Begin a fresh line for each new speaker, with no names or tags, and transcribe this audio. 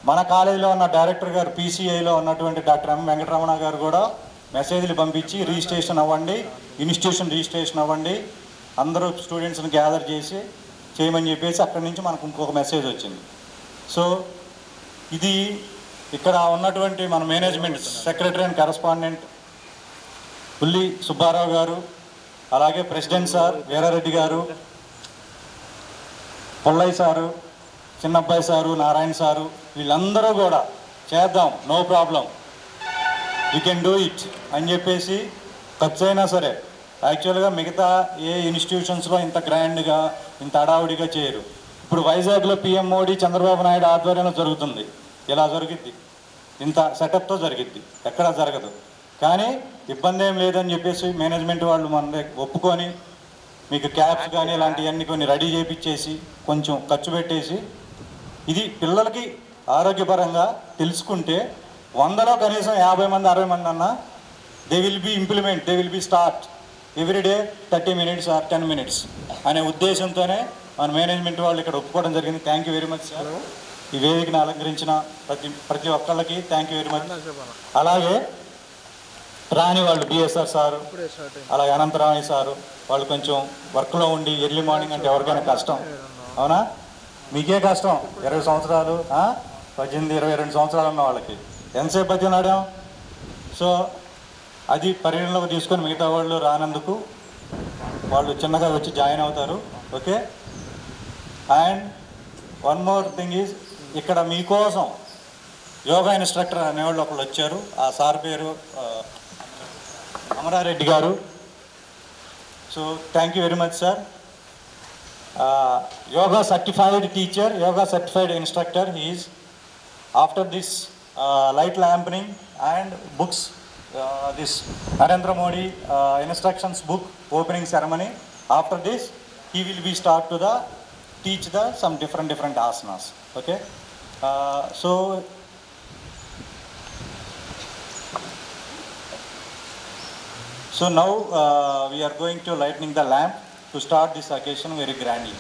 మన కాలేజీలో ఉన్న డైరెక్టర్ గారు పీసీఐలో ఉన్నటువంటి డాక్టర్ ఎం వెంకటరమణ గారు కూడా మెసేజ్లు పంపించి రిజిస్ట్రేషన్ అవ్వండి, ఇన్స్టిట్యూషన్ రిజిస్ట్రేషన్ అవ్వండి, అందరూ స్టూడెంట్స్ని గ్యాదర్ చేసి చేయమని చెప్పేసి అక్కడి నుంచి మనకు ఇంకొక మెసేజ్ వచ్చింది. సో ఇది ఇక్కడ ఉన్నటువంటి మన management secretary and correspondent Pulli Subbarao garu, అలాగే president sir Veerareddy garu, Pullaiah sir, Chinnabbayi sir, Narayana sir, వీళ్ళందరూ కూడా చేద్దాం, no problem, you can do it అని చెప్పేసి ఖర్చు అయినా సరే. యాక్చువల్గా మిగతా ఏ ఇన్స్టిట్యూషన్స్లో ఇంత గ్రాండ్గా ఇంత హడావుడిగా చేయరు. ఇప్పుడు వైజాగ్లో పిఎం మోడీ చంద్రబాబు నాయుడు ఆధ్వర్యంలో జరుగుతుంది, ఇలా జరిగిద్ది, ఇంత సెటప్తో జరిగిద్ది, ఎక్కడా జరగదు. కానీ ఇబ్బంది ఏం లేదని చెప్పేసి మేనేజ్మెంట్ వాళ్ళు మన ఒప్పుకొని మీకు క్యాబ్స్ కానీ ఇలాంటివన్నీ కొన్ని రెడీ చేయించేసి కొంచెం ఖర్చు పెట్టేసి, ఇది పిల్లలకి ఆరోగ్యపరంగా తెలుసుకుంటే 100లో కనీసం 50 మంది 60 మంది అన్నా they will be implement, they will be start everyday 30 minutes or 10 minutes అనే ఉద్దేశంతోనే మన మేనేజ్మెంట్ వాళ్ళు ఇక్కడ ఒప్పుకోవడం జరిగింది. Thank you very much sir. ఈ వేదికను అలంకరించిన ప్రతి ఒక్కళ్ళకి థ్యాంక్ యూ వెరీ మచ్. అలాగే రాని వాళ్ళు బిఎస్ఆర్ సారు, అలాగే అనంతరామయ్య సారు, వాళ్ళు కొంచెం వర్క్లో ఉండి ఎర్లీ మార్నింగ్ అంటే ఎవరికైనా కష్టం, అవునా? మీకే కష్టం, 20 సంవత్సరాలు 18, 22 సంవత్సరాలు ఉన్న వాళ్ళకి ఎంతసేపు పద్యం ఆడాం. సో అది పరిగణలోకి తీసుకొని మిగతా వాళ్ళు రానందుకు వాళ్ళు చిన్నగా వచ్చి జాయిన్ అవుతారు. Okay. And one more thing is, ఇక్కడ మీకోసం యోగా ఇన్స్ట్రక్టర్ అనేవాళ్ళు ఒకళ్ళు వచ్చారు. ఆ సార్ పేరు అమరారెడ్డి గారు. So thank you very much sir. Yoga certified teacher, yoga certified instructor. He is after this light lamping and books, this Narendra Modi instructions book opening ceremony. After this he will be start to the teach the some different asanas. Okay. So now we are going to lighting the lamp to start this occasion very grandly.